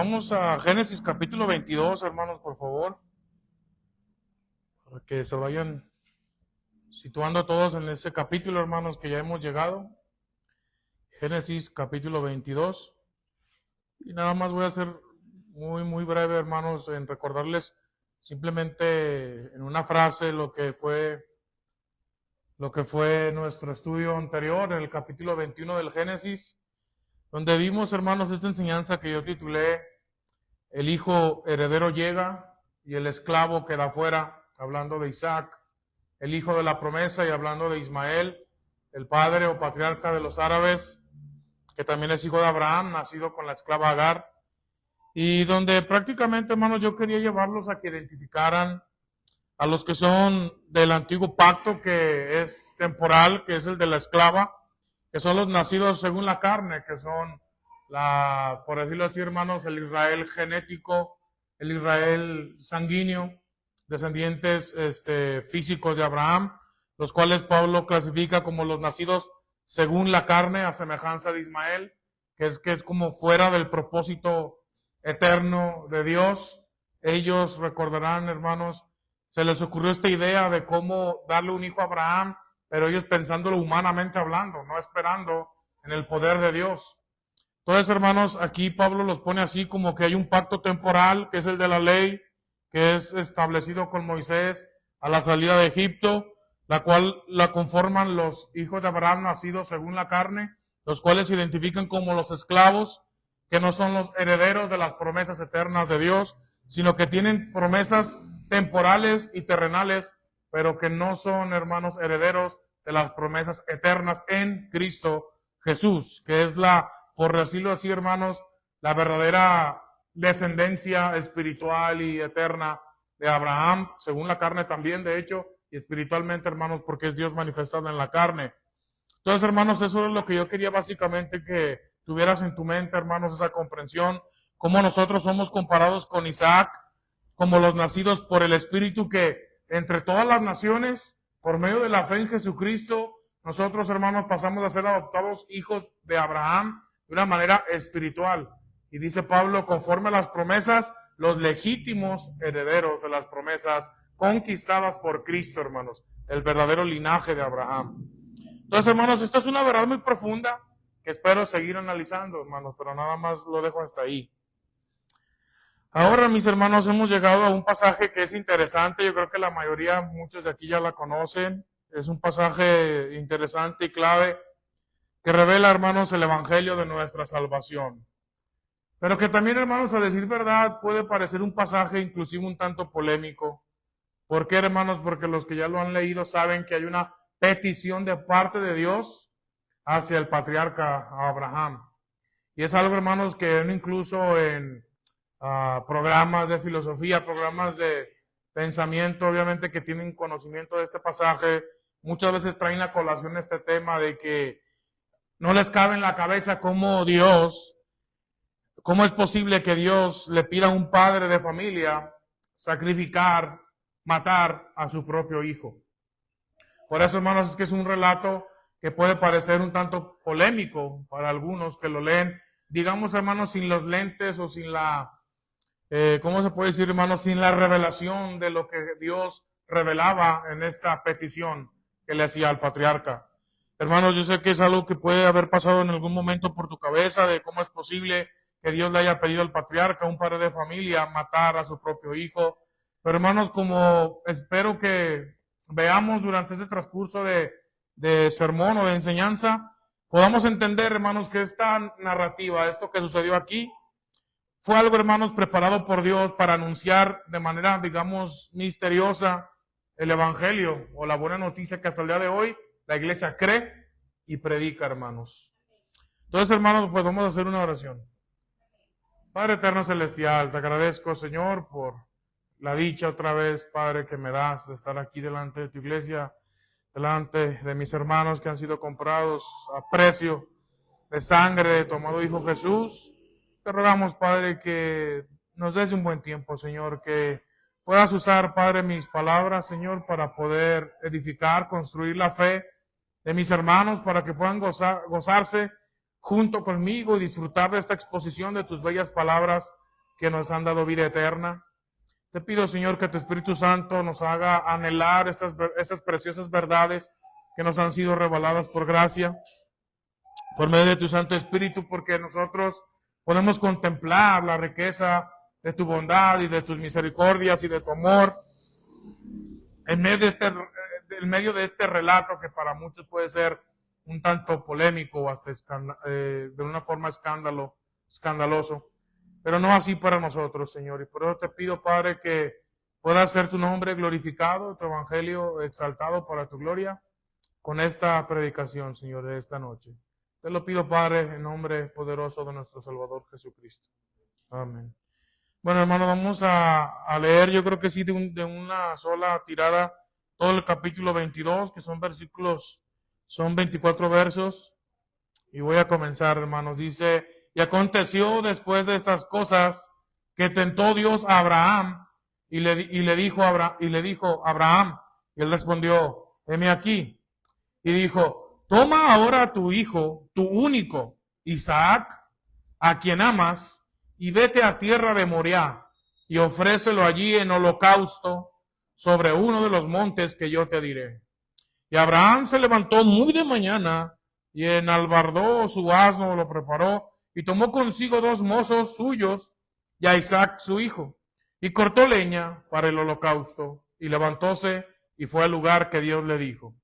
Vamos a Génesis capítulo 22, hermanos, por favor, para que se vayan situando todos en ese capítulo, hermanos, que ya hemos llegado. Génesis capítulo 22. Y nada más voy a ser muy breve, hermanos, en recordarles simplemente en una frase lo que fue nuestro estudio anterior, en el capítulo 21 del Génesis, donde vimos, hermanos, esta enseñanza que yo titulé El hijo heredero llega y el esclavo queda fuera, hablando de Isaac, el hijo de la promesa, y hablando de Ismael, el padre o patriarca de los árabes, que también es hijo de Abraham, nacido con la esclava Agar, y donde prácticamente, hermanos, yo quería llevarlos a que identificaran a los que son del antiguo pacto, que es temporal, que es el de la esclava, que son los nacidos según la carne, que son por decirlo así, hermanos, el Israel genético, el Israel sanguíneo, descendientes físicos de Abraham, los cuales Pablo clasifica como los nacidos según la carne, a semejanza de Ismael, que es como fuera del propósito eterno de Dios. Ellos recordarán, hermanos, se les ocurrió esta idea de cómo darle un hijo a Abraham, pero ellos pensándolo humanamente hablando, no esperando en el poder de Dios. Entonces, hermanos, aquí Pablo los pone así como que hay un pacto temporal, que es el de la ley, que es establecido con Moisés a la salida de Egipto, la cual la conforman los hijos de Abraham nacidos según la carne, los cuales se identifican como los esclavos, que no son los herederos de las promesas eternas de Dios, sino que tienen promesas temporales y terrenales, pero que no son, hermanos, herederos de las promesas eternas en Cristo Jesús, que es por decirlo así, hermanos, la verdadera descendencia espiritual y eterna de Abraham, según la carne también, de hecho, y espiritualmente, hermanos, porque es Dios manifestado en la carne. Entonces, hermanos, eso es lo que yo quería básicamente que tuvieras en tu mente, hermanos, esa comprensión, cómo nosotros somos comparados con Isaac, como los nacidos por el Espíritu, que entre todas las naciones, por medio de la fe en Jesucristo, nosotros, hermanos, pasamos a ser adoptados hijos de Abraham de una manera espiritual. Y dice Pablo, conforme a las promesas, los legítimos herederos de las promesas conquistadas por Cristo, hermanos, el verdadero linaje de Abraham. Entonces, hermanos, esta es una verdad muy profunda que espero seguir analizando, hermanos, pero nada más lo dejo hasta ahí. Ahora, mis hermanos, hemos llegado a un pasaje que es interesante. Yo creo que la mayoría, muchos de aquí ya la conocen. Es un pasaje interesante y clave que revela, hermanos, el evangelio de nuestra salvación. Pero que también, hermanos, a decir verdad, puede parecer un pasaje inclusive un tanto polémico. ¿Por qué, hermanos? Porque los que ya lo han leído saben que hay una petición de parte de Dios hacia el patriarca Abraham. Y es algo, hermanos, que incluso en programas de filosofía, programas de pensamiento, obviamente, que tienen conocimiento de este pasaje, muchas veces traen a colación este tema de que no les cabe en la cabeza cómo es posible que Dios le pida a un padre de familia sacrificar, matar a su propio hijo. Por eso, hermanos, es que es un relato que puede parecer un tanto polémico para algunos que lo leen, digamos, hermanos, sin los lentes o sin ¿cómo se puede decir, hermanos? Sin la revelación de lo que Dios revelaba en esta petición que le hacía al patriarca. Hermanos, yo sé que es algo que puede haber pasado en algún momento por tu cabeza, de cómo es posible que Dios le haya pedido al patriarca, un padre de familia, matar a su propio hijo. Pero, hermanos, como espero que veamos durante este transcurso de sermón o de enseñanza, podamos entender, hermanos, que esta narrativa, esto que sucedió aquí, fue algo, hermanos, preparado por Dios para anunciar de manera, digamos, misteriosa el evangelio o la buena noticia que hasta el día de hoy la iglesia cree y predica, hermanos. Entonces, hermanos, pues vamos a hacer una oración. Padre eterno celestial, te agradezco, Señor, por la dicha otra vez, Padre, que me das de estar aquí delante de tu iglesia, delante de mis hermanos que han sido comprados a precio de sangre de tu amado Hijo Jesús. Te rogamos, Padre, que nos des un buen tiempo, Señor, que puedas usar, Padre, mis palabras, Señor, para poder edificar, construir la fe de mis hermanos, para que puedan gozarse junto conmigo y disfrutar de esta exposición de tus bellas palabras que nos han dado vida eterna. Te pido, Señor, que tu Espíritu Santo nos haga anhelar estas preciosas verdades que nos han sido reveladas por gracia, por medio de tu Santo Espíritu, porque nosotros podemos contemplar la riqueza de tu bondad y de tus misericordias y de tu amor en medio de este relato que para muchos puede ser un tanto polémico o hasta de una forma escandaloso. Pero no así para nosotros, Señor. Y por eso te pido, Padre, que pueda ser tu nombre glorificado, tu evangelio exaltado para tu gloria con esta predicación, Señor, de esta noche. Te lo pido, Padre, en nombre poderoso de nuestro Salvador Jesucristo. Amén. Bueno, hermano, vamos a leer, yo creo que sí, de una sola tirada, todo el capítulo 22, que son 24 versos. Y voy a comenzar, hermanos. Dice: y aconteció después de estas cosas que tentó Dios a Abraham y le dijo Abraham, y él respondió: heme aquí. Y dijo: toma ahora tu hijo, tu único, Isaac, a quien amas, y vete a tierra de Moriah, y ofrécelo allí en holocausto sobre uno de los montes que yo te diré. Y Abraham se levantó muy de mañana, y enalbardó su asno, lo preparó, y tomó consigo 2 mozos suyos, y a Isaac su hijo, y cortó leña para el holocausto, y levantóse, y fue al lugar que Dios le dijo.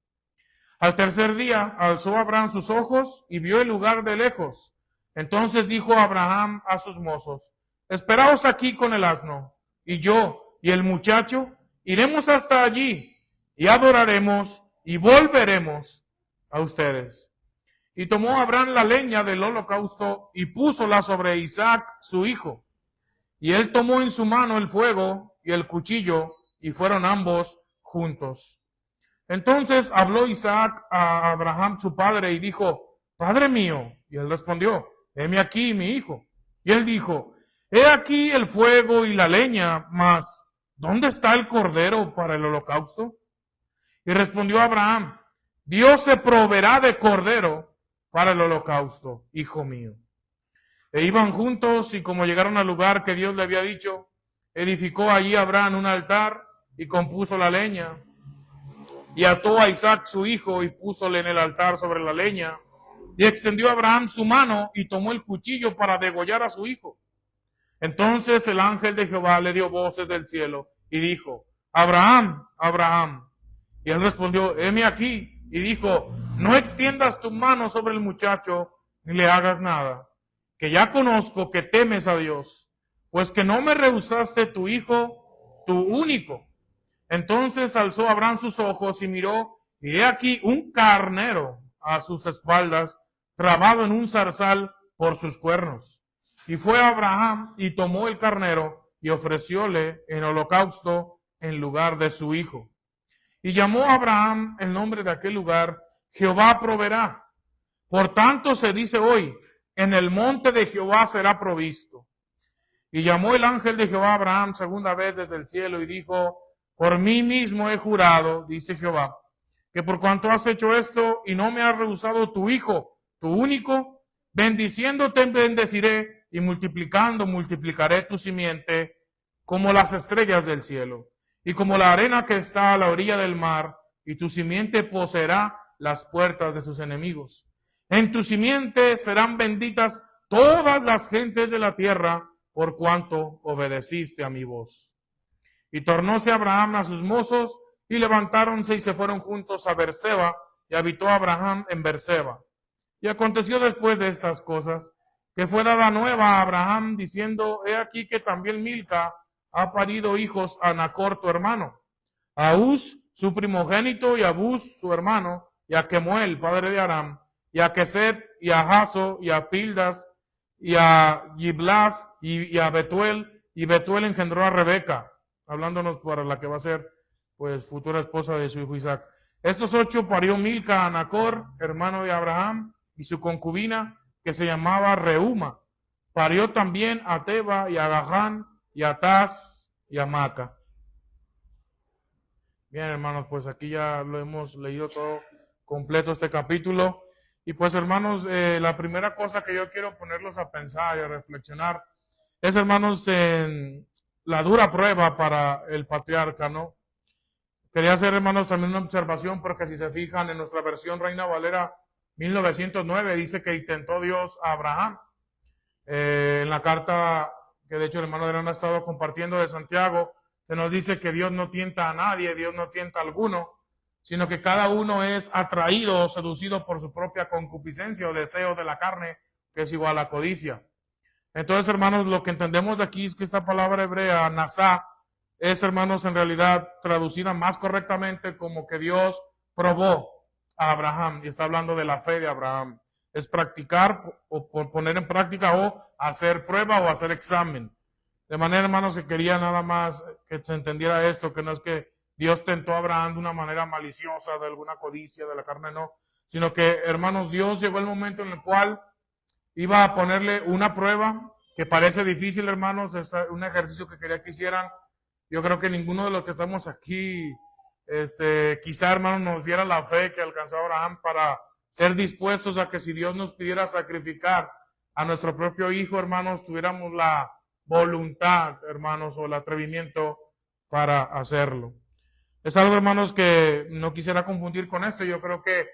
Al tercer día alzó Abraham sus ojos, y vio el lugar de lejos. Entonces dijo Abraham a sus mozos: esperaos aquí con el asno, y yo y el muchacho iremos hasta allí, y adoraremos, y volveremos a ustedes. Y tomó Abraham la leña del holocausto, y púsola sobre Isaac su hijo. Y él tomó en su mano el fuego y el cuchillo, y fueron ambos juntos. Entonces habló Isaac a Abraham su padre, y dijo: Padre mío. Y él respondió: heme aquí, mi hijo. Y él dijo: he aquí el fuego y la leña, mas ¿dónde está el cordero para el holocausto? Y respondió Abraham: Dios se proveerá de cordero para el holocausto, hijo mío. E iban juntos, y como llegaron al lugar que Dios le había dicho, edificó allí Abraham un altar, y compuso la leña, y ató a Isaac su hijo, y púsole en el altar sobre la leña. Y extendió Abraham su mano, y tomó el cuchillo para degollar a su hijo. Entonces el ángel de Jehová le dio voces del cielo, y dijo: Abraham, Abraham. Y él respondió: heme aquí. Y dijo: no extiendas tu mano sobre el muchacho, ni le hagas nada, que ya conozco que temes a Dios, pues que no me rehusaste tu hijo, tu único. Entonces alzó Abraham sus ojos y miró, y he aquí un carnero a sus espaldas, trabado en un zarzal por sus cuernos. Y fue Abraham y tomó el carnero y ofrecióle en holocausto en lugar de su hijo. Y llamó a Abraham el nombre de aquel lugar: Jehová proveerá. Por tanto se dice hoy: en el monte de Jehová será provisto. Y llamó el ángel de Jehová a Abraham segunda vez desde el cielo, y dijo: por mí mismo he jurado, dice Jehová, que por cuanto has hecho esto y no me has rehusado tu hijo, tu único, bendiciéndote bendeciré, y multiplicando multiplicaré tu simiente como las estrellas del cielo, y como la arena que está a la orilla del mar, y tu simiente poseerá las puertas de sus enemigos. En tu simiente serán benditas todas las gentes de la tierra, por cuanto obedeciste a mi voz. Y tornóse Abraham a sus mozos, y levantáronse y se fueron juntos a Berseba, y habitó Abraham en Berseba. Y aconteció después de estas cosas, que fue dada nueva a Abraham, diciendo: he aquí que también Milca ha parido hijos a Nachor tu hermano, a Uz su primogénito, y a Buz su hermano, y a Kemuel padre de Aram, y a Keset, y a Jaso, y a Pildas, y a Giblaf, y a Betuel, y Betuel engendró a Rebeca, hablándonos para la que va a ser pues futura esposa de su hijo Isaac. Estos 8 parió Milca a Nachor, hermano de Abraham, y su concubina, que se llamaba Reuma. Parió también a Teba, y a Gahán, y a Taz, y a Maca. Bien, hermanos, pues aquí ya lo hemos leído todo completo este capítulo. Y pues, hermanos, la primera cosa que yo quiero ponerlos a pensar y a reflexionar es, hermanos, en la dura prueba para el patriarca, ¿no? Quería hacer, hermanos, también una observación, porque si se fijan en nuestra versión Reina Valera 1909, dice que intentó Dios a Abraham. En la carta que de hecho el hermano Adrián ha estado compartiendo de Santiago, se nos dice que Dios no tienta a nadie, Dios no tienta a alguno, sino que cada uno es atraído o seducido por su propia concupiscencia o deseo de la carne, que es igual a codicia. Entonces, hermanos, lo que entendemos de aquí es que esta palabra hebrea, nasá, es, hermanos, en realidad traducida más correctamente como que Dios probó a Abraham, y está hablando de la fe de Abraham. Es practicar o poner en práctica o hacer prueba o hacer examen. De manera, hermanos, que quería nada más que se entendiera esto, que no es que Dios tentó a Abraham de una manera maliciosa, de alguna codicia de la carne, no, sino que, hermanos, Dios llegó el momento en el cual iba a ponerle una prueba que parece difícil, hermanos, es un ejercicio que quería que hicieran. Yo creo que ninguno de los que estamos aquí, quizá, hermanos, nos diera la fe que alcanzó Abraham para ser dispuestos a que si Dios nos pidiera sacrificar a nuestro propio hijo, hermanos, tuviéramos la voluntad, hermanos, o el atrevimiento para hacerlo. Es algo, hermanos, que no quisiera confundir con esto. Yo creo que,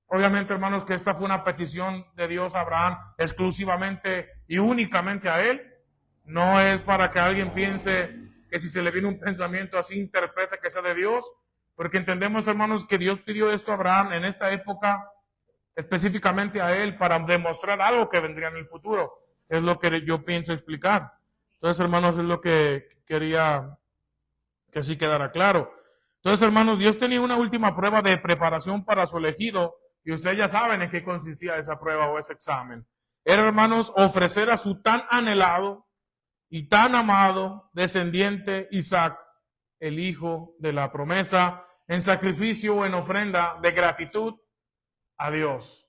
obviamente, hermanos, que esta fue una petición de Dios a Abraham exclusivamente y únicamente a él. No es para que alguien piense que si se le viene un pensamiento así, interprete que sea de Dios, porque entendemos, hermanos, que Dios pidió esto a Abraham en esta época, específicamente a él, para demostrar algo que vendría en el futuro. Es lo que yo pienso explicar. Entonces, hermanos, es lo que quería que así quedara claro. Entonces, hermanos, Dios tenía una última prueba de preparación para su elegido, y ustedes ya saben en qué consistía esa prueba o ese examen. Era, hermanos, ofrecer a su tan anhelado y tan amado descendiente Isaac, el hijo de la promesa, en sacrificio o en ofrenda de gratitud a Dios.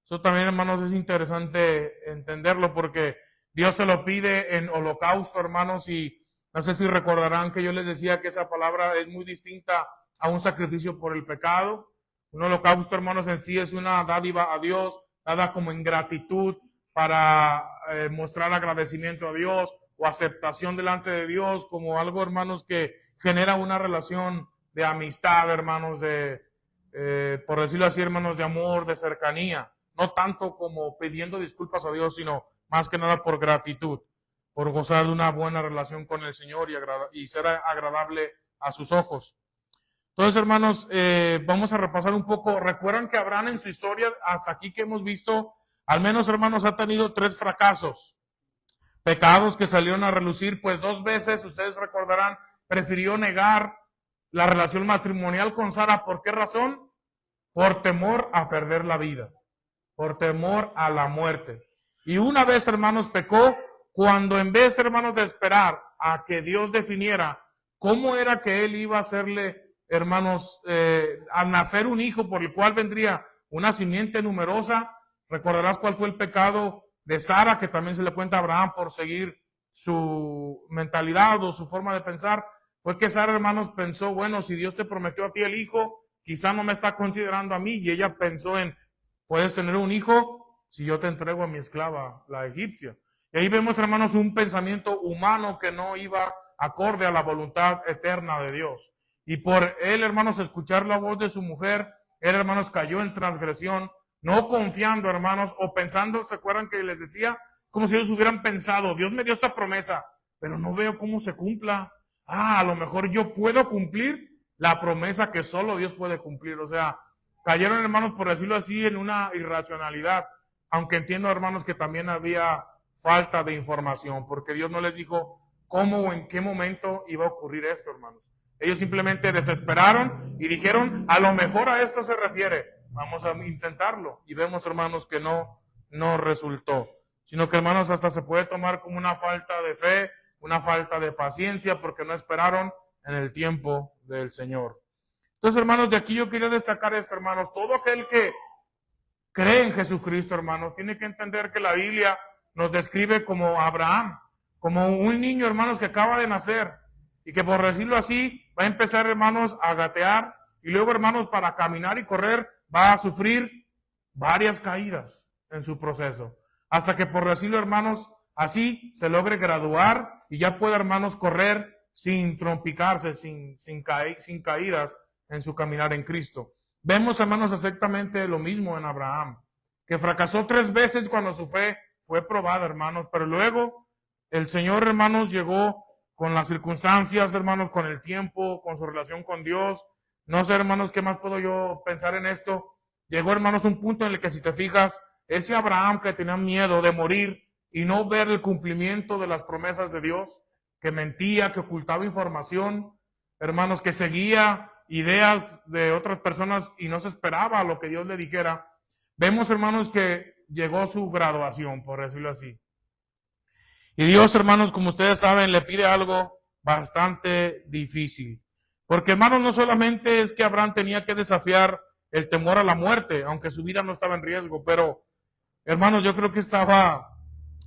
Eso también, hermanos, es interesante entenderlo, porque Dios se lo pide en holocausto, hermanos, y no sé si recordarán que yo les decía que esa palabra es muy distinta a un sacrificio por el pecado. Un holocausto, hermanos, en sí es una dádiva a Dios, dada como en gratitud para mostrar agradecimiento a Dios o aceptación delante de Dios, como algo, hermanos, que genera una relación de amistad, hermanos, por decirlo así, hermanos, de amor, de cercanía. No tanto como pidiendo disculpas a Dios, sino más que nada por gratitud, por gozar de una buena relación con el Señor y ser agradable a sus ojos. Entonces, hermanos, vamos a repasar un poco. Recuerdan que Abraham en su historia, hasta aquí que hemos visto, al menos, hermanos, ha tenido 3 fracasos. Pecados que salieron a relucir, pues 2 veces, ustedes recordarán, prefirió negar la relación matrimonial con Sara. ¿Por qué razón? Por temor a perder la vida, por temor a la muerte. Y una vez, hermanos, pecó cuando en vez, hermanos, de esperar a que Dios definiera cómo era que él iba a hacerle, hermanos, a nacer un hijo por el cual vendría una simiente numerosa. Recordarás cuál fue el pecado de Sara, que también se le cuenta a Abraham por seguir su mentalidad o su forma de pensar. Fue que Sara, hermanos, pensó, bueno, si Dios te prometió a ti el hijo, quizá no me está considerando a mí. Y ella pensó en, puedes tener un hijo si yo te entrego a mi esclava, la egipcia. Y ahí vemos, hermanos, un pensamiento humano que no iba acorde a la voluntad eterna de Dios. Y por él, hermanos, escuchar la voz de su mujer, él, hermanos, cayó en transgresión, no confiando, hermanos, o pensando, ¿se acuerdan que les decía? Como si ellos hubieran pensado, Dios me dio esta promesa, pero no veo cómo se cumpla. A lo mejor yo puedo cumplir la promesa que solo Dios puede cumplir. O sea, cayeron, hermanos, por decirlo así, en una irracionalidad, aunque entiendo, hermanos, que también había falta de información, porque Dios no les dijo cómo o en qué momento iba a ocurrir esto, hermanos. Ellos simplemente desesperaron y dijeron, a lo mejor a esto se refiere, vamos a intentarlo. Y vemos, hermanos, que no resultó, sino que, hermanos, hasta se puede tomar como una falta de fe, una falta de paciencia, porque no esperaron en el tiempo del Señor. Entonces, hermanos, de aquí yo quería destacar esto, hermanos. Todo aquel que cree en Jesucristo, hermanos, tiene que entender que la Biblia nos describe como Abraham, como un niño, hermanos, que acaba de nacer y que, por decirlo así, va a empezar, hermanos, a gatear y luego, hermanos, para caminar y correr va a sufrir varias caídas en su proceso, hasta que, por decirlo, hermanos, así se logre graduar y ya pueda, hermanos, correr sin trompicarse, sin caídas en su caminar en Cristo. Vemos, hermanos, exactamente lo mismo en Abraham, que fracasó 3 veces cuando su fe fue probada, hermanos, pero luego el Señor, hermanos, llegó con las circunstancias, hermanos, con el tiempo, con su relación con Dios. No sé, hermanos, qué más puedo yo pensar en esto. Llegó, hermanos, un punto en el que, si te fijas, ese Abraham que tenía miedo de morir y no ver el cumplimiento de las promesas de Dios, que mentía, que ocultaba información, hermanos, que seguía ideas de otras personas y no se esperaba lo que Dios le dijera. Vemos, hermanos, que llegó su graduación, por decirlo así. Y Dios, hermanos, como ustedes saben, le pide algo bastante difícil. Porque, hermanos, no solamente es que Abraham tenía que desafiar el temor a la muerte, aunque su vida no estaba en riesgo, pero, hermanos, yo creo que estaba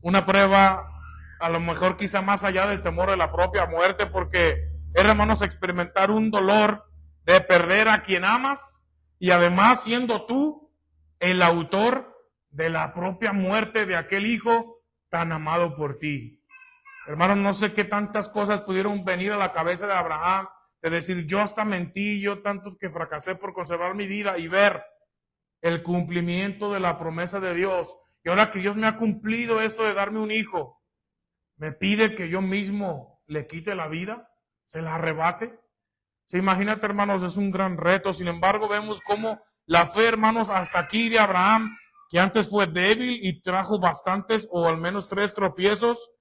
una prueba, a lo mejor quizá más allá del temor de la propia muerte, porque era, hermanos, experimentar un dolor de perder a quien amas y además siendo tú el autor de la propia muerte de aquel hijo tan amado por ti. Hermanos, no sé qué tantas cosas pudieron venir a la cabeza de Abraham, de decir, yo hasta mentí, yo tantos que fracasé por conservar mi vida, y ver el cumplimiento de la promesa de Dios. Y ahora que Dios me ha cumplido esto de darme un hijo, me pide que yo mismo le quite la vida, se la arrebate. Sí, imagínate, hermanos, es un gran reto. Sin embargo, vemos cómo la fe, hermanos, hasta aquí de Abraham, que antes fue débil y trajo bastantes o al menos 3 tropiezos,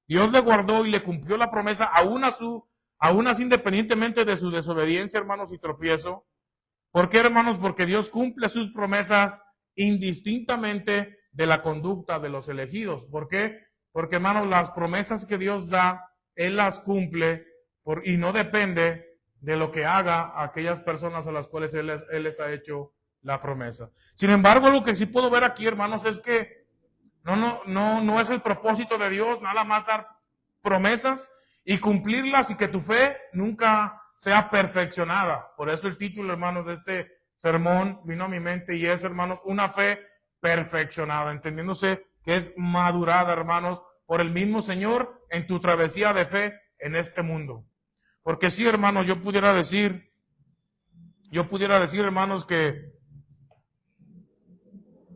Dios le guardó y le cumplió la promesa, aún así, independientemente de su desobediencia, hermanos, y tropiezo. ¿Por qué, hermanos? Porque Dios cumple sus promesas indistintamente de la conducta de los elegidos. ¿Por qué? Porque, hermanos, las promesas que Dios da, Él las cumple y no depende de lo que haga aquellas personas a las cuales Él les ha hecho la promesa. Sin embargo, lo que sí puedo ver aquí, hermanos, es que no es el propósito de Dios nada más dar promesas y cumplirlas y que tu fe nunca sea perfeccionada. Por eso el título, hermanos, de este sermón vino a mi mente y es, hermanos, una fe perfeccionada, entendiéndose que es madurada, hermanos, por el mismo Señor en tu travesía de fe en este mundo. Porque sí, hermanos, yo pudiera decir, hermanos, que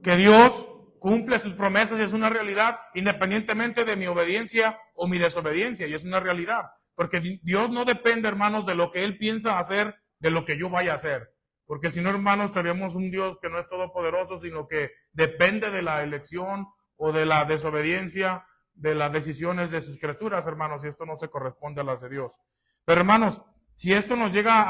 Dios cumple sus promesas y es una realidad, independientemente de mi obediencia o mi desobediencia, y es una realidad. Porque Dios no depende, hermanos, de lo que Él piensa hacer, de lo que yo vaya a hacer. Porque si no, hermanos, tendríamos un Dios que no es todopoderoso, sino que depende de la elección o de la desobediencia, de las decisiones de sus criaturas, hermanos, y esto no se corresponde a las de Dios. Pero, hermanos, si esto nos llega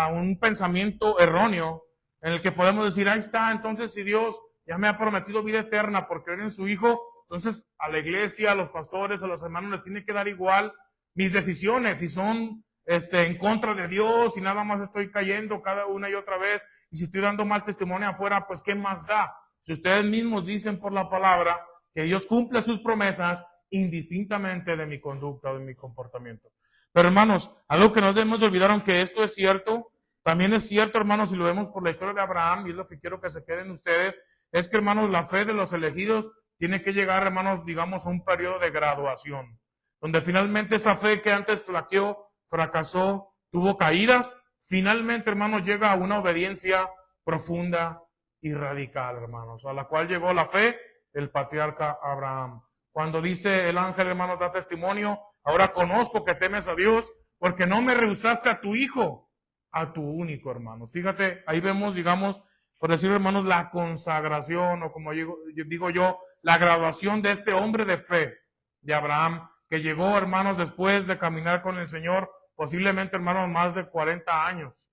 a un pensamiento erróneo, en el que podemos decir, ahí está, entonces si Dios ya me ha prometido vida eterna por creer en su Hijo, entonces a la iglesia, a los pastores, a los hermanos les tiene que dar igual mis decisiones, si son en contra de Dios, y nada más estoy cayendo cada una y otra vez, y si estoy dando mal testimonio afuera, pues ¿qué más da? Si ustedes mismos dicen por la palabra que Dios cumple sus promesas indistintamente de mi conducta o de mi comportamiento. Pero, hermanos, algo que no debemos olvidar, aunque esto es cierto, también es cierto, hermanos, si lo vemos por la historia de Abraham, y es lo que quiero que se queden ustedes, es que, hermanos, la fe de los elegidos tiene que llegar, hermanos, digamos, a un periodo de graduación, donde finalmente esa fe que antes flaqueó, fracasó, tuvo caídas, finalmente, hermanos, llega a una obediencia profunda y radical, hermanos, a la cual llegó la fe del patriarca Abraham. Cuando dice el ángel, hermanos, da testimonio, ahora conozco que temes a Dios, porque no me rehusaste a tu hijo, a tu único, hermanos. Fíjate, ahí vemos, digamos, por decir, hermanos, la consagración, o como digo yo, la graduación de este hombre de fe, de Abraham, que llegó, hermanos, después de caminar con el Señor, posiblemente, hermanos, más de 40 años.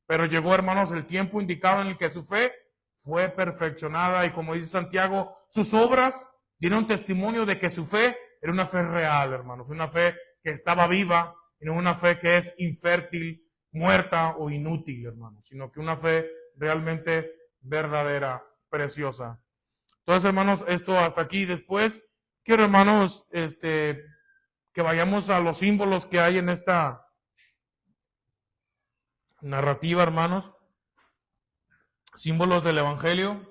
Pero llegó, hermanos, el tiempo indicado en el que su fe fue perfeccionada, y como dice Santiago, sus obras dieron testimonio de que su fe era una fe real, hermanos, una fe que estaba viva, y no una fe que es infértil, muerta o inútil, hermanos, sino que una fe realmente verdadera, preciosa. Entonces, hermanos, esto hasta aquí. Después quiero, hermanos, que vayamos a los símbolos que hay en esta narrativa, hermanos, símbolos del Evangelio.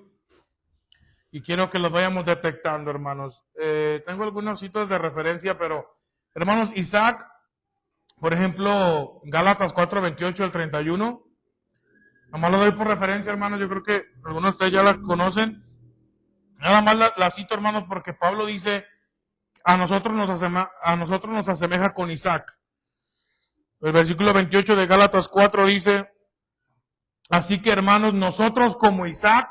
y quiero que los vayamos detectando, hermanos. Tengo algunos sitios de referencia, pero, hermanos, Isaac, por ejemplo, Gálatas 4:28 al 31, nomás lo doy por referencia, hermanos, yo creo que algunos de ustedes ya la conocen. Nada más la cito, hermanos, porque Pablo dice, a nosotros nos asemeja con Isaac. El versículo 28 de Gálatas 4 dice, así que, hermanos, nosotros como Isaac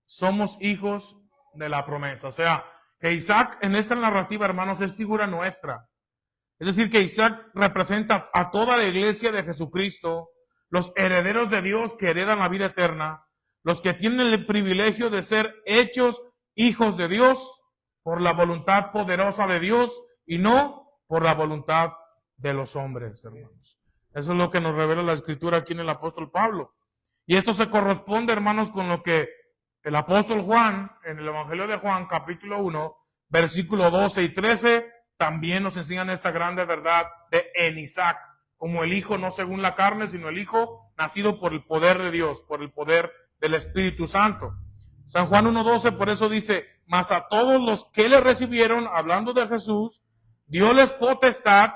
somos hijos de la promesa. O sea, que Isaac en esta narrativa, hermanos, es figura nuestra. Es decir, que Isaac representa a toda la iglesia de Jesucristo, los herederos de Dios que heredan la vida eterna, los que tienen el privilegio de ser hechos hijos de Dios por la voluntad poderosa de Dios y no por la voluntad de los hombres, hermanos. Eso es lo que nos revela la Escritura aquí en el apóstol Pablo. Y esto se corresponde, hermanos, con lo que el apóstol Juan, en el Evangelio de Juan, capítulo 1, versículo 12 y 13, también nos enseñan esta grande verdad en Isaac, como el Hijo no según la carne, sino el Hijo nacido por el poder de Dios, por el poder del Espíritu Santo. San Juan 1:12 por eso dice, mas a todos los que le recibieron, hablando de Jesús, dióles potestad,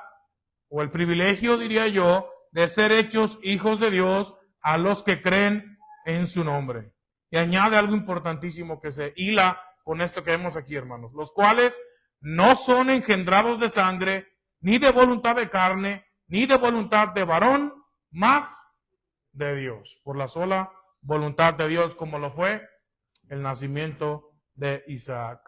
o el privilegio, diría yo, de ser hechos hijos de Dios a los que creen en su nombre. Y añade algo importantísimo que se hila con esto que vemos aquí, hermanos, los cuales no son engendrados de sangre, ni de voluntad de carne, ni de voluntad de varón, mas de Dios, por la sola voluntad de Dios, como lo fue el nacimiento de Isaac.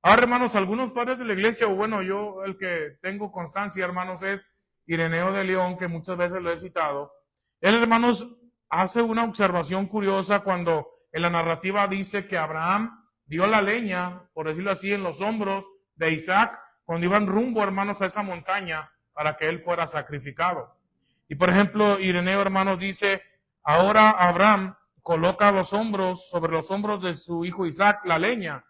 Ahora, hermanos, algunos padres de la iglesia, o bueno, yo el que tengo constancia, hermanos, es Ireneo de León, que muchas veces lo he citado. Él, hermanos, hace una observación curiosa cuando en la narrativa dice que Abraham dio la leña, por decirlo así, en los hombros de Isaac, cuando iban rumbo, hermanos, a esa montaña para que él fuera sacrificado. Y por ejemplo, Ireneo, hermanos, dice, ahora Abraham coloca sobre los hombros de su hijo Isaac la leña.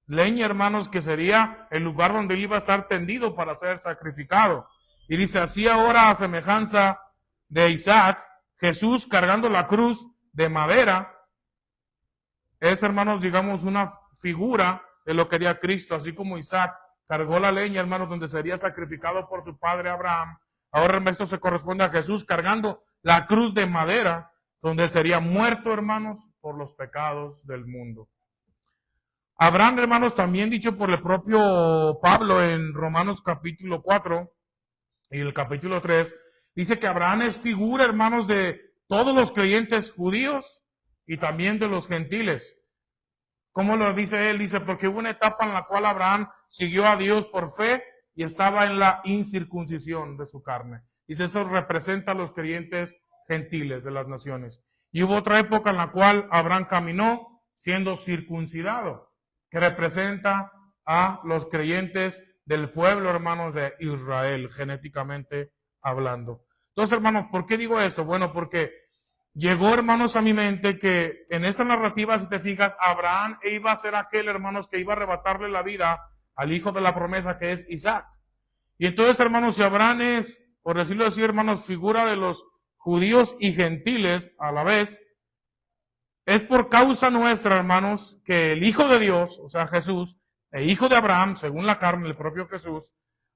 Leña, hermanos, que sería el lugar donde él iba a estar tendido para ser sacrificado. Y dice, así ahora a semejanza de Isaac, Jesús cargando la cruz de madera, es, hermanos, digamos, una figura de lo que haría Cristo, así como Isaac cargó la leña, hermanos, donde sería sacrificado por su padre Abraham. Ahora esto se corresponde a Jesús cargando la cruz de madera, donde sería muerto, hermanos, por los pecados del mundo. Abraham, hermanos, también dicho por el propio Pablo en Romanos capítulo 4 y el capítulo 3, dice que Abraham es figura, hermanos, de todos los creyentes judíos y también de los gentiles. ¿Cómo lo dice él? Dice, porque hubo una etapa en la cual Abraham siguió a Dios por fe y estaba en la incircuncisión de su carne. Dice, eso representa a los creyentes gentiles de las naciones. Y hubo otra época en la cual Abraham caminó siendo circuncidado, que representa a los creyentes del pueblo, hermanos, de Israel, genéticamente hablando. Entonces, hermanos, ¿por qué digo esto? Bueno, porque llegó, hermanos, a mi mente que en esta narrativa, si te fijas, Abraham iba a ser aquel, hermanos, que iba a arrebatarle la vida al hijo de la promesa, que es Isaac. Y entonces, hermanos, si Abraham es, por decirlo así, hermanos, figura de los judíos y gentiles a la vez, es por causa nuestra, hermanos, que el Hijo de Dios, o sea, Jesús, el hijo de Abraham, según la carne, el propio Jesús,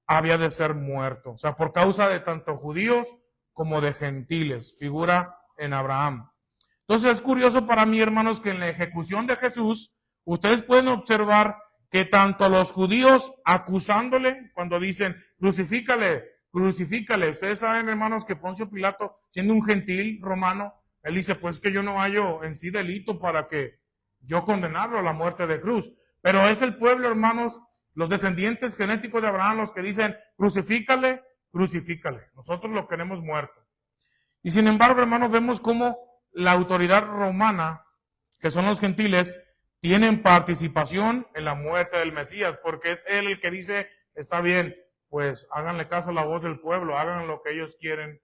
había de ser muerto. O sea, por causa de tanto judíos como de gentiles, figura en Abraham. Entonces es curioso para mí, hermanos, que en la ejecución de Jesús, ustedes pueden observar que tanto a los judíos acusándole, cuando dicen, crucifícale, crucifícale. Ustedes saben, hermanos, que Poncio Pilato, siendo un gentil romano, él dice, pues que yo no hallo en sí delito para que yo condenarlo a la muerte de cruz. Pero es el pueblo, hermanos, los descendientes genéticos de Abraham, los que dicen, crucifícale, crucifícale. Nosotros lo queremos muerto. Y sin embargo, hermanos, vemos cómo la autoridad romana, que son los gentiles, tienen participación en la muerte del Mesías, porque es él el que dice, está bien, pues háganle caso a la voz del pueblo, hagan lo que ellos quieren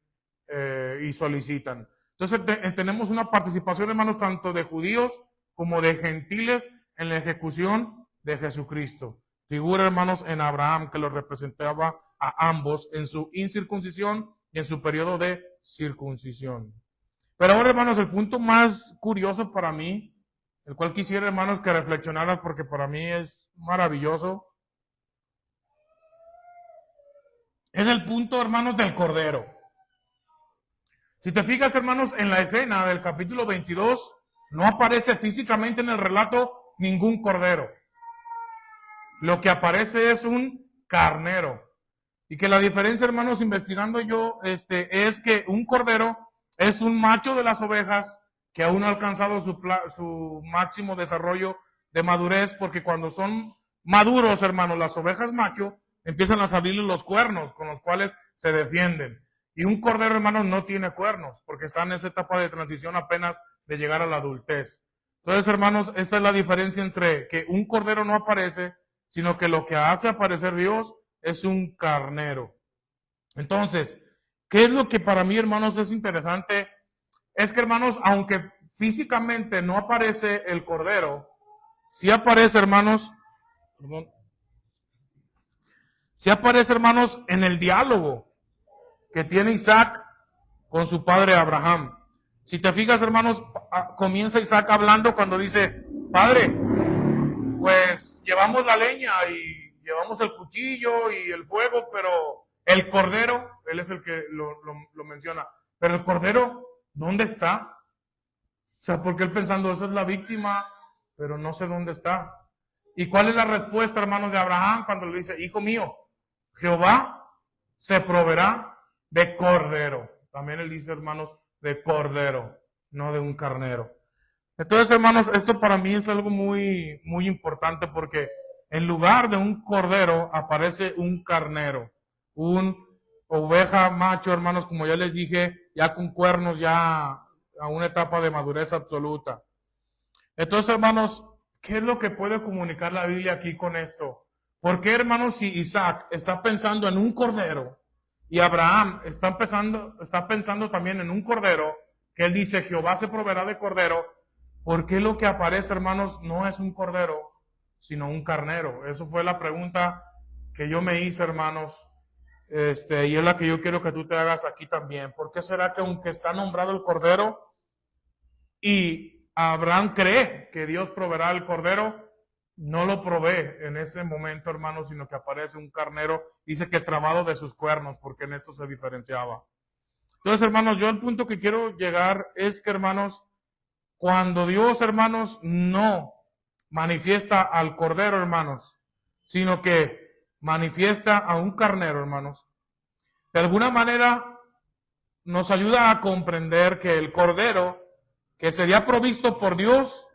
y solicitan. Entonces tenemos una participación, hermanos, tanto de judíos como de gentiles en la ejecución de Jesucristo. Figura, hermanos, en Abraham, que lo representaba a ambos en su incircuncisión y en su periodo de circuncisión. Pero ahora, hermanos, el punto más curioso para mí el cual quisiera, hermanos, que reflexionaras porque para mí es maravilloso. Es el punto, hermanos, del Cordero. Si te fijas, hermanos, en la escena del capítulo 22, no aparece físicamente en el relato ningún cordero. Lo que aparece es un carnero. Y que la diferencia, hermanos, investigando yo, es que un cordero es un macho de las ovejas que aún no ha alcanzado su máximo desarrollo de madurez, porque cuando son maduros, hermanos, las ovejas macho, empiezan a salirle los cuernos con los cuales se defienden. Y un cordero, hermanos, no tiene cuernos, porque está en esa etapa de transición apenas de llegar a la adultez. Entonces, hermanos, esta es la diferencia entre que un cordero no aparece, sino que lo que hace aparecer Dios es un carnero. Entonces, ¿qué es lo que para mí, hermanos, es interesante? Es que, hermanos, aunque físicamente no aparece el cordero, sí aparece, hermanos, en el diálogo que tiene Isaac con su padre Abraham. Si te fijas, hermanos, comienza Isaac hablando cuando dice, Padre, pues llevamos la leña y llevamos el cuchillo y el fuego, pero el cordero, él es el que lo menciona, pero el cordero, ¿dónde está? O sea, porque él pensando, esa es la víctima, pero no sé dónde está. ¿Y cuál es la respuesta, hermanos, de Abraham cuando le dice, hijo mío, Jehová se proveerá de cordero? También él dice, hermanos, de cordero, no de un carnero. Entonces, hermanos, esto para mí es algo muy, muy importante porque en lugar de un cordero aparece un carnero, un oveja macho, hermanos, como ya les dije, ya con cuernos, ya a una etapa de madurez absoluta. Entonces, hermanos, ¿qué es lo que puede comunicar la Biblia aquí con esto? ¿Por qué, hermanos, si Isaac está pensando en un cordero y Abraham está pensando también en un cordero, que él dice, Jehová se proveerá de cordero? ¿Por qué lo que aparece, hermanos, no es un cordero, sino un carnero? Eso fue la pregunta que yo me hice, hermanos, y es la que yo quiero que tú te hagas aquí también. ¿Por qué será que aunque está nombrado el cordero y Abraham cree que Dios proveerá el cordero, no lo provee en ese momento, hermanos, sino que aparece un carnero, dice que trabado de sus cuernos, porque en esto se diferenciaba? Entonces, hermanos, yo el punto que quiero llegar es que, hermanos, cuando Dios, hermanos, no manifiesta al cordero, hermanos, sino que manifiesta a un carnero, hermanos, de alguna manera nos ayuda a comprender que el cordero que sería provisto por Dios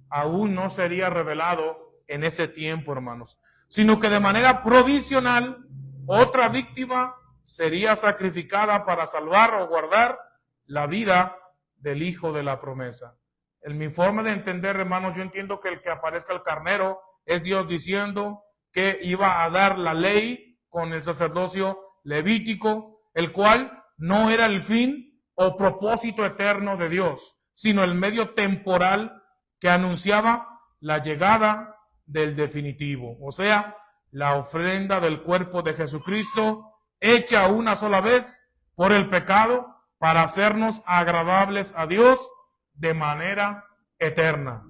aún no sería revelado en ese tiempo, hermanos, sino que de manera provisional otra víctima sería sacrificada para salvar o guardar la vida del hijo de la promesa. En mi forma de entender, hermanos, yo entiendo que el que aparezca el carnero es Dios diciendo que iba a dar la ley con el sacerdocio levítico, el cual no era el fin o propósito eterno de Dios, sino el medio temporal que anunciaba la llegada del definitivo, o sea, la ofrenda del cuerpo de Jesucristo hecha una sola vez por el pecado para hacernos agradables a Dios de manera eterna.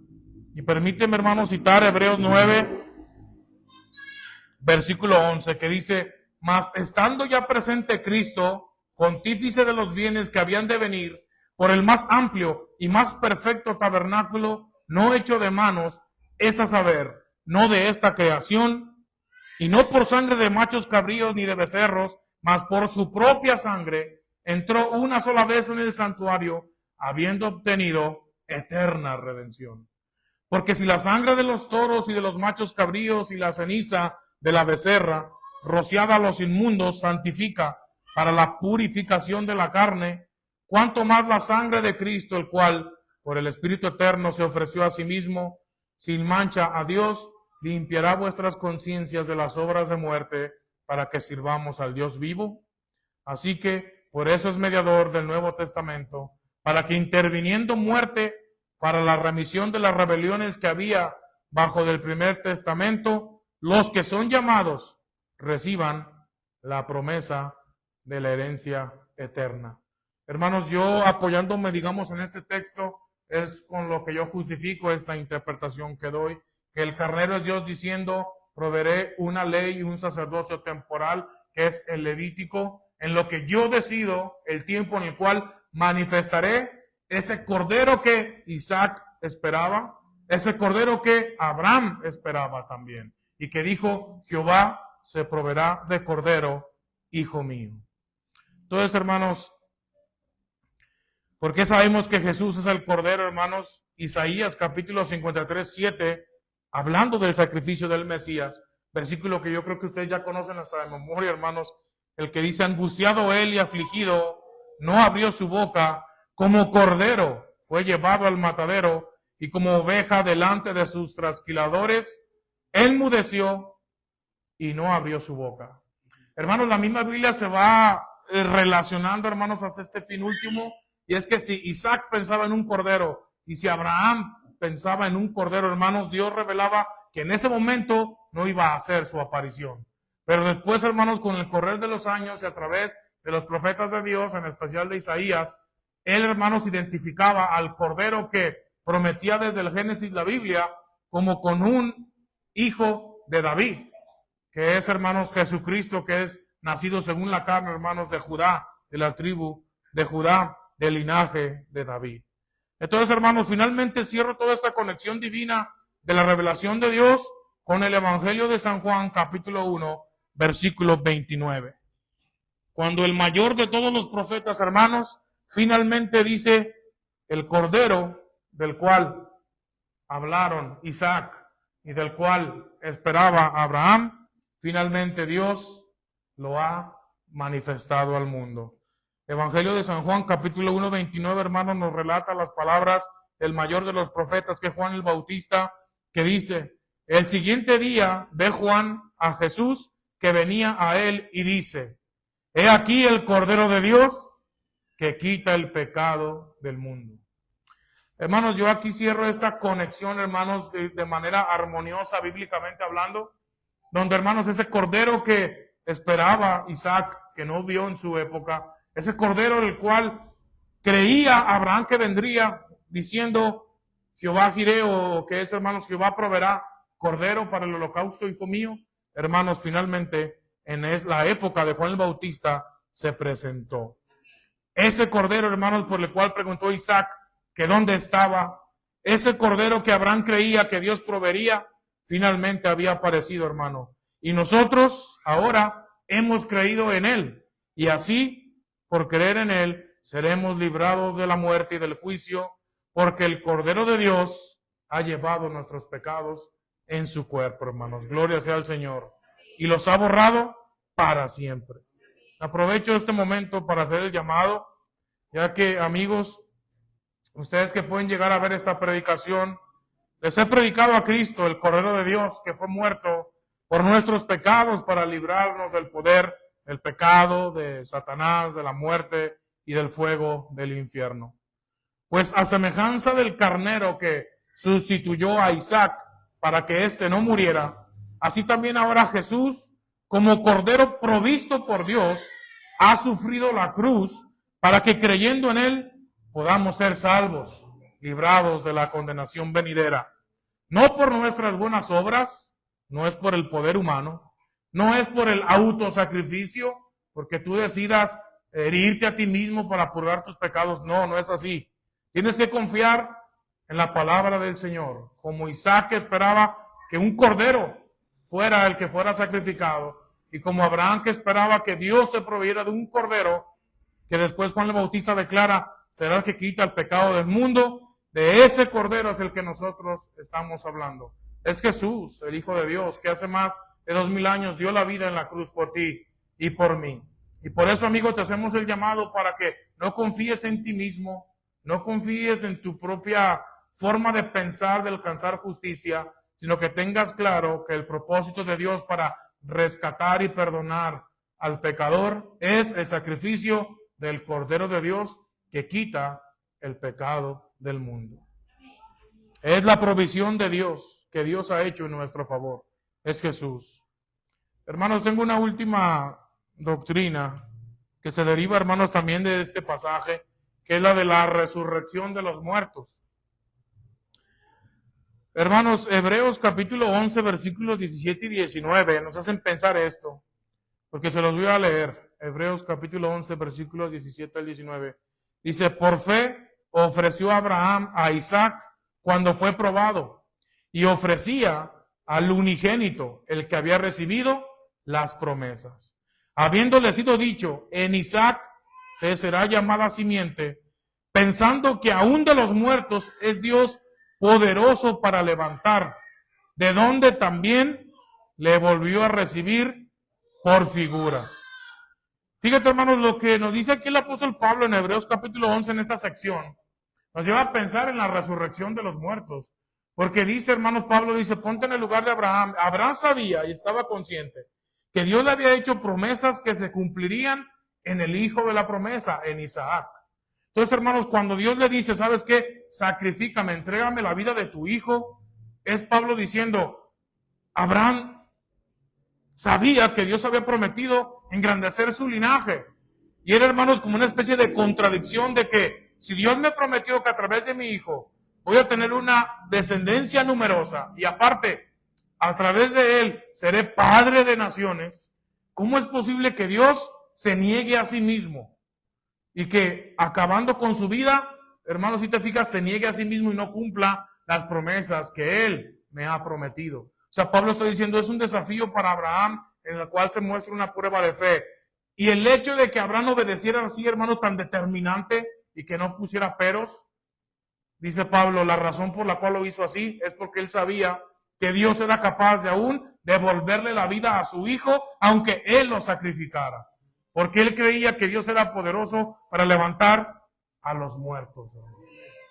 Y permíteme, hermanos, citar Hebreos 9, versículo 11, que dice, mas estando ya presente Cristo, pontífice de los bienes que habían de venir, por el más amplio y más perfecto tabernáculo, no hecho de manos, es a saber, no de esta creación, y no por sangre de machos cabríos ni de becerros, mas por su propia sangre, entró una sola vez en el santuario, habiendo obtenido eterna redención. Porque si la sangre de los toros y de los machos cabríos y la ceniza de la becerra, rociada a los inmundos, santifica para la purificación de la carne, cuánto más la sangre de Cristo, el cual por el Espíritu Eterno se ofreció a sí mismo, sin mancha a Dios, limpiará vuestras conciencias de las obras de muerte para que sirvamos al Dios vivo. Así que por eso es mediador del Nuevo Testamento, para que interviniendo muerte para la remisión de las rebeliones que había bajo del primer testamento, los que son llamados reciban la promesa de la herencia eterna. Hermanos, yo apoyándome, digamos, en este texto, es con lo que yo justifico esta interpretación que doy, que el carnero es Dios diciendo, proveeré una ley y un sacerdocio temporal, que es el levítico, en lo que yo decido el tiempo en el cual manifestaré ese cordero que Isaac esperaba, ese cordero que Abraham esperaba también, y que dijo, Jehová se proveerá de cordero, hijo mío. Entonces, hermanos, ¿por qué sabemos que Jesús es el cordero, hermanos? Isaías capítulo 53, 7, hablando del sacrificio del Mesías, versículo que yo creo que ustedes ya conocen hasta de memoria, hermanos, el que dice, angustiado él y afligido, no abrió su boca, como cordero fue llevado al matadero, y como oveja delante de sus trasquiladores, enmudeció y no abrió su boca. Hermanos, la misma Biblia se va relacionando, hermanos, hasta este fin último, y es que si Isaac pensaba en un cordero, y si Abraham pensaba en un cordero, hermanos, Dios revelaba que en ese momento no iba a hacer su aparición. Pero después, hermanos, con el correr de los años y a través de los profetas de Dios, en especial de Isaías, él, hermanos, identificaba al cordero que prometía desde el Génesis la Biblia como con un hijo de David, que es, hermanos, Jesucristo, que es nacido según la carne, hermanos, de Judá, de la tribu de Judá, del linaje de David. Entonces, hermanos, finalmente cierro toda esta conexión divina de la revelación de Dios con el Evangelio de San Juan, capítulo 1, versículo 29. Cuando el mayor de todos los profetas, hermanos, finalmente dice, el cordero del cual hablaron Isaac y del cual esperaba Abraham, finalmente Dios lo ha manifestado al mundo. Evangelio de San Juan, capítulo 1, 29, hermanos, nos relata las palabras del mayor de los profetas, que es Juan el Bautista, que dice, el siguiente día ve Juan a Jesús que venía a él y dice, he aquí el Cordero de Dios que quita el pecado del mundo. Hermanos, yo aquí cierro esta conexión, hermanos, de manera armoniosa, bíblicamente hablando, donde, hermanos, ese Cordero que esperaba Isaac, que no vio en su época, ese Cordero el cual creía Abraham que vendría, diciendo, Jehová Jireh, o que es, hermanos, Jehová proveerá Cordero para el holocausto, hijo mío. Hermanos, finalmente, en la época de Juan el Bautista, se presentó. Ese Cordero, hermanos, por el cual preguntó Isaac que dónde estaba, ese Cordero que Abraham creía que Dios proveería, finalmente había aparecido, hermano. Y nosotros ahora hemos creído en él. Y así, por creer en él, seremos librados de la muerte y del juicio, porque el Cordero de Dios ha llevado nuestros pecados en su cuerpo, hermanos. Gloria sea al Señor. Y los ha borrado para siempre. Aprovecho este momento para hacer el llamado, ya que, amigos, ustedes que pueden llegar a ver esta predicación, les he predicado a Cristo, el Cordero de Dios, que fue muerto por nuestros pecados para librarnos del poder del pecado, de Satanás, de la muerte y del fuego del infierno. Pues a semejanza del carnero que sustituyó a Isaac para que éste no muriera, así también ahora Jesús, como Cordero provisto por Dios, ha sufrido la cruz para que creyendo en él podamos ser salvos, librados de la condenación venidera. No por nuestras buenas obras, no es por el poder humano, no es por el autosacrificio, porque tú decidas herirte a ti mismo para purgar tus pecados. No, no es así. Tienes que confiar en la palabra del Señor, como Isaac esperaba que un cordero fuera el que fuera sacrificado, y como Abraham que esperaba que Dios se proveyera de un cordero, que después Juan el Bautista declara, será el que quita el pecado del mundo. De ese cordero es el que nosotros estamos hablando. Es Jesús, el Hijo de Dios, que hace más de 2000 años dio la vida en la cruz por ti y por mí. Y por eso, amigo, te hacemos el llamado para que no confíes en ti mismo, no confíes en tu propia forma de pensar, de alcanzar justicia, sino que tengas claro que el propósito de Dios para rescatar y perdonar al pecador es el sacrificio del Cordero de Dios que quita el pecado del mundo. Es la provisión de Dios que Dios ha hecho en nuestro favor. Es Jesús. Hermanos, tengo una última doctrina que se deriva, hermanos, también de este pasaje, que es la de la resurrección de los muertos. Hermanos, Hebreos capítulo 11, versículos 17 y 19 nos hacen pensar esto, porque se los voy a leer. Hebreos capítulo 11, versículos 17 al 19. Dice, por fe ofreció Abraham a Isaac cuando fue probado, y ofrecía al unigénito, el que había recibido las promesas. Habiéndole sido dicho, en Isaac te será llamada simiente, pensando que aún de los muertos es Dios poderoso para levantar, de donde también le volvió a recibir por figura. Fíjate, hermanos, lo que nos dice aquí el apóstol Pablo en Hebreos capítulo 11 en esta sección, nos lleva a pensar en la resurrección de los muertos. Porque dice, hermanos, Pablo dice, ponte en el lugar de Abraham. Abraham sabía y estaba consciente que Dios le había hecho promesas que se cumplirían en el hijo de la promesa, en Isaac. Entonces, hermanos, cuando Dios le dice, ¿sabes qué? Sacrifícame, entrégame la vida de tu hijo. Es Pablo diciendo, Abraham sabía que Dios había prometido engrandecer su linaje. Y era, hermanos, como una especie de contradicción de que si Dios me prometió que a través de mi hijo voy a tener una descendencia numerosa y aparte, a través de él seré padre de naciones, ¿cómo es posible que Dios se niegue a sí mismo? Y que acabando con su vida, hermanos, si te fijas, se niegue a sí mismo y no cumpla las promesas que él me ha prometido. O sea, Pablo está diciendo, es un desafío para Abraham en el cual se muestra una prueba de fe. Y el hecho de que Abraham obedeciera así, hermanos, tan determinante y que no pusiera peros, dice Pablo, la razón por la cual lo hizo así es porque él sabía que Dios era capaz de aún devolverle la vida a su hijo, aunque él lo sacrificara. Porque él creía que Dios era poderoso para levantar a los muertos.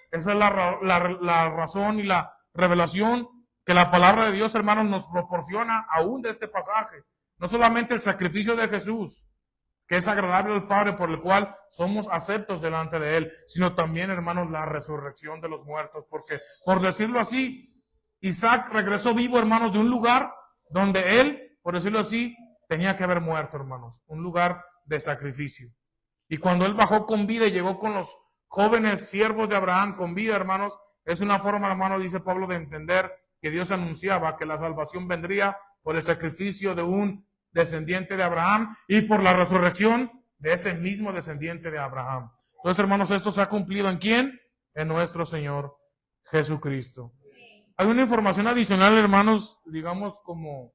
Esa es la razón y la revelación que la palabra de Dios, hermanos, nos proporciona aún de este pasaje. No solamente el sacrificio de Jesús, que es agradable al Padre, por el cual somos aceptos delante de Él, sino también, hermanos, la resurrección de los muertos. Porque, por decirlo así, Isaac regresó vivo, hermanos, de un lugar donde él, por decirlo así, tenía que haber muerto, hermanos. Un lugar de sacrificio. Y cuando él bajó con vida y llegó con los jóvenes siervos de Abraham con vida, hermanos, es una forma, hermanos, dice Pablo, de entender que Dios anunciaba que la salvación vendría por el sacrificio de un descendiente de Abraham y por la resurrección de ese mismo descendiente de Abraham. Entonces, hermanos, esto se ha cumplido ¿en quién? En nuestro Señor Jesucristo. Hay una información adicional, hermanos, digamos como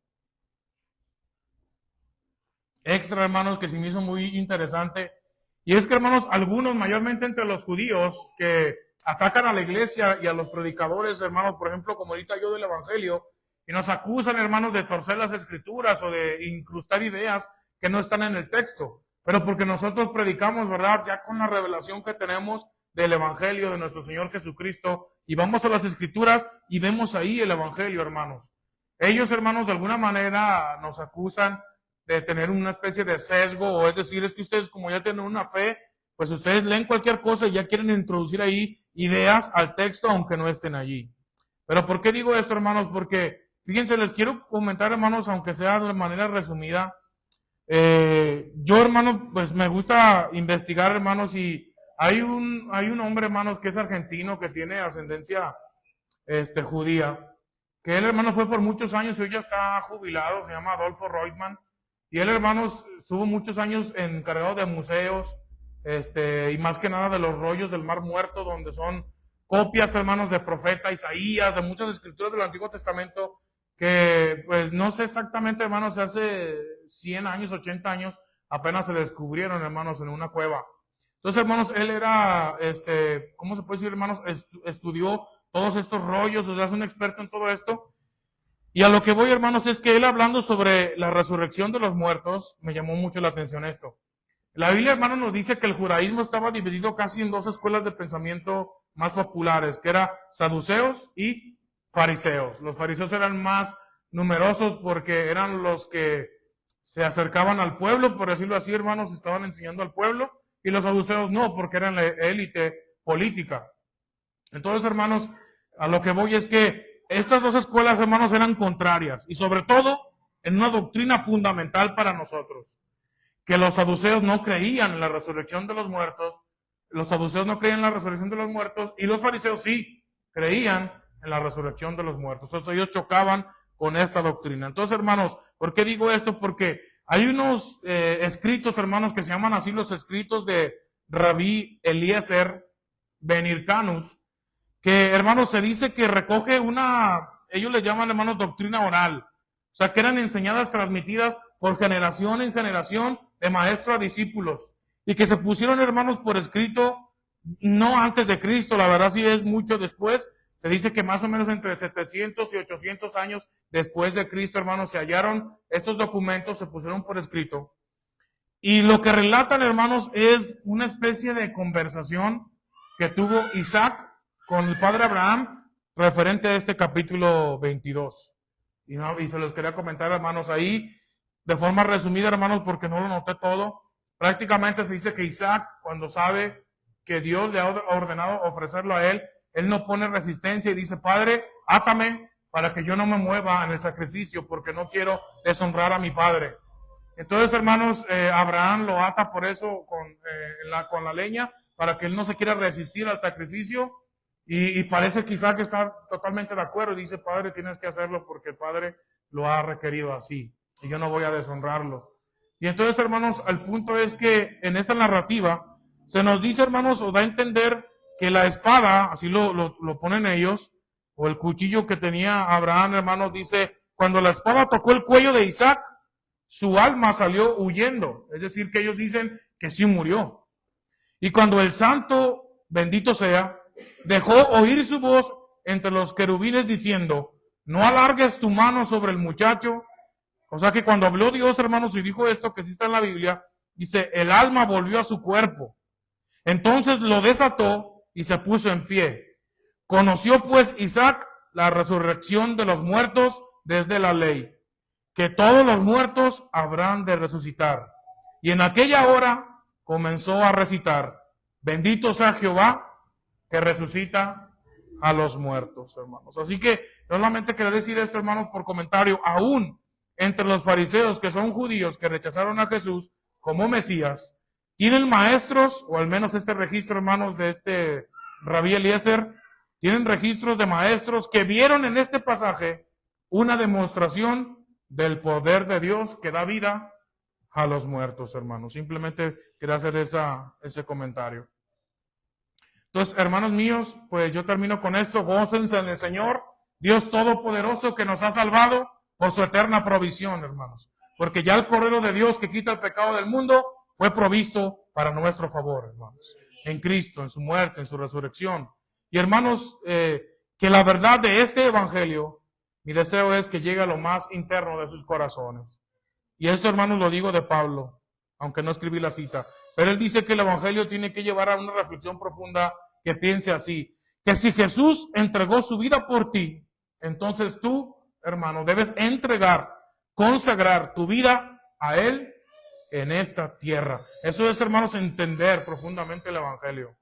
extra, hermanos, que se me hizo muy interesante. Y es que, hermanos, algunos, mayormente entre los judíos, que atacan a la iglesia y a los predicadores, hermanos, por ejemplo, como ahorita yo del Evangelio, y nos acusan, hermanos, de torcer las escrituras o de incrustar ideas que no están en el texto. Pero porque nosotros predicamos, ¿verdad? Ya con la revelación que tenemos del Evangelio de nuestro Señor Jesucristo, y vamos a las escrituras y vemos ahí el Evangelio, hermanos. Ellos, hermanos, de alguna manera nos acusan de tener una especie de sesgo, o es decir, es que ustedes como ya tienen una fe, pues ustedes leen cualquier cosa y ya quieren introducir ahí ideas al texto aunque no estén allí. Pero ¿por qué digo esto, hermanos? Porque, fíjense, les quiero comentar, hermanos, aunque sea de manera resumida, yo, hermanos, pues me gusta investigar, hermanos, y hay un hombre, hermanos, que es argentino, que tiene ascendencia judía, que él, hermano, fue por muchos años, hoy ya está jubilado, se llama Adolfo Reutemann. Y él, hermanos, estuvo muchos años encargado de museos, y más que nada de los rollos del Mar Muerto, donde son copias, hermanos, de profeta Isaías, de muchas escrituras del Antiguo Testamento, que, pues, no sé exactamente, hermanos, hace 100 años, 80 años, apenas se descubrieron, hermanos, en una cueva. Entonces, hermanos, él era, ¿cómo se puede decir, hermanos? Estudió todos estos rollos, o sea, es un experto en todo esto. Y a lo que voy, hermanos, es que él hablando sobre la resurrección de los muertos, me llamó mucho la atención esto. La Biblia, hermanos, nos dice que el judaísmo estaba dividido casi en dos escuelas de pensamiento más populares, que eran saduceos y fariseos. Los fariseos eran más numerosos porque eran los que se acercaban al pueblo, por decirlo así, hermanos, estaban enseñando al pueblo, y los saduceos no, porque eran la élite política. Entonces, hermanos, a lo que voy es que estas dos escuelas, hermanos, eran contrarias, y sobre todo en una doctrina fundamental para nosotros, que los saduceos no creían en la resurrección de los muertos, los saduceos no creían en la resurrección de los muertos, y los fariseos sí creían en la resurrección de los muertos. Entonces ellos chocaban con esta doctrina. Entonces, hermanos, ¿por qué digo esto? Porque hay unos escritos, hermanos, que se llaman así los escritos de Rabí Eliezer Ben Hircanus, que, hermanos, se dice que recoge ellos le llaman, hermanos, doctrina oral. O sea, que eran enseñadas, transmitidas por generación en generación, de maestro a discípulos. Y que se pusieron, hermanos, por escrito, no antes de Cristo, la verdad sí es mucho después. Se dice que más o menos entre 700 y 800 años después de Cristo, hermanos, se hallaron estos documentos, se pusieron por escrito. Y lo que relatan, hermanos, es una especie de conversación que tuvo Isaac con el padre Abraham referente a este capítulo 22. Y se los quería comentar, hermanos, ahí de forma resumida, hermanos, porque no lo noté todo. Prácticamente se dice que Isaac, cuando sabe que Dios le ha ordenado ofrecerlo a él no pone resistencia y dice: Padre, átame para que yo no me mueva en el sacrificio, porque no quiero deshonrar a mi padre. Entonces, hermanos, Abraham lo ata por eso con la leña, para que él no se quiera resistir al sacrificio. Y parece que Isaac está totalmente de acuerdo y dice: Padre, tienes que hacerlo porque el Padre lo ha requerido así y yo no voy a deshonrarlo. Y entonces, hermanos, el punto es que en esta narrativa se nos dice, hermanos, o da a entender que la espada, así lo ponen ellos, o el cuchillo que tenía Abraham, hermanos, dice: cuando la espada tocó el cuello de Isaac, su alma salió huyendo. Es decir, que ellos dicen que sí murió. Y cuando el santo, bendito sea, dejó oír su voz entre los querubines diciendo: no alargues tu mano sobre el muchacho. O sea que cuando habló Dios, hermanos, y dijo esto, que sí está en la Biblia, dice: el alma volvió a su cuerpo. Entonces lo desató y se puso en pie. Conoció pues Isaac la resurrección de los muertos desde la ley, que todos los muertos habrán de resucitar. Y en aquella hora comenzó a recitar: bendito sea Jehová, que resucita a los muertos, hermanos. Así que solamente quería decir esto, hermanos, por comentario. Aún entre los fariseos, que son judíos, que rechazaron a Jesús como Mesías, tienen maestros, o al menos este registro, hermanos, de este Rabí Eliezer, tienen registros de maestros que vieron en este pasaje una demostración del poder de Dios que da vida a los muertos, hermanos. Simplemente quería hacer ese comentario. Entonces, hermanos míos, pues yo termino con esto. Gócense en el Señor, Dios Todopoderoso, que nos ha salvado por su eterna provisión, hermanos. Porque ya el Cordero de Dios que quita el pecado del mundo fue provisto para nuestro favor, hermanos. En Cristo, en su muerte, en su resurrección. Y hermanos, que la verdad de este evangelio, mi deseo es que llegue a lo más interno de sus corazones. Y esto, hermanos, lo digo de Pablo, aunque no escribí la cita. Pero él dice que el evangelio tiene que llevar a una reflexión profunda que piense así: que si Jesús entregó su vida por ti, entonces tú, hermano, debes consagrar tu vida a Él en esta tierra. Eso es, hermanos, entender profundamente el evangelio.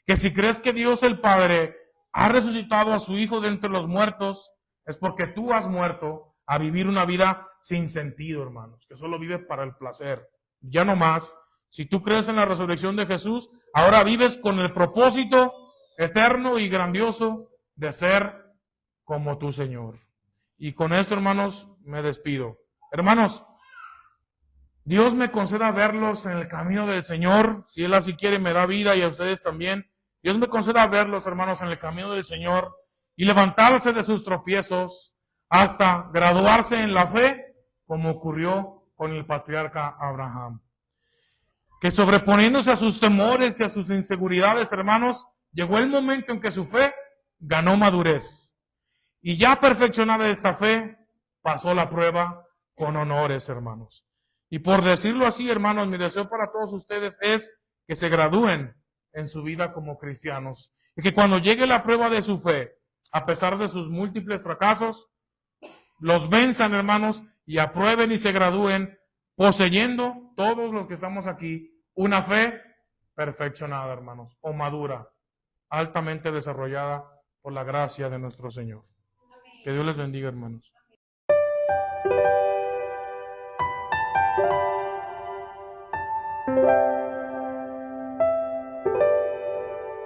Que si crees que Dios el Padre ha resucitado a su Hijo de entre los muertos, es porque tú has muerto a vivir una vida sin sentido, hermanos, que solo vive para el placer. Ya no más. Si tú crees en la resurrección de Jesús, ahora vives con el propósito eterno y grandioso de ser como tu Señor. Y con esto, hermanos, me despido. Hermanos, Dios me conceda verlos en el camino del Señor. Si Él así quiere, me da vida, y a ustedes también. Dios me conceda verlos, hermanos, en el camino del Señor y levantarse de sus tropiezos hasta graduarse en la fe, como ocurrió con el patriarca Abraham. Que sobreponiéndose a sus temores y a sus inseguridades, hermanos, llegó el momento en que su fe ganó madurez. Y ya perfeccionada esta fe, pasó la prueba con honores, hermanos. Y por decirlo así, hermanos, mi deseo para todos ustedes es que se gradúen en su vida como cristianos. Y que cuando llegue la prueba de su fe, a pesar de sus múltiples fracasos, los venzan, hermanos, y aprueben y se gradúen, poseyendo, todos los que estamos aquí, una fe perfeccionada, hermanos, o madura, altamente desarrollada por la gracia de nuestro Señor. Que Dios les bendiga, hermanos.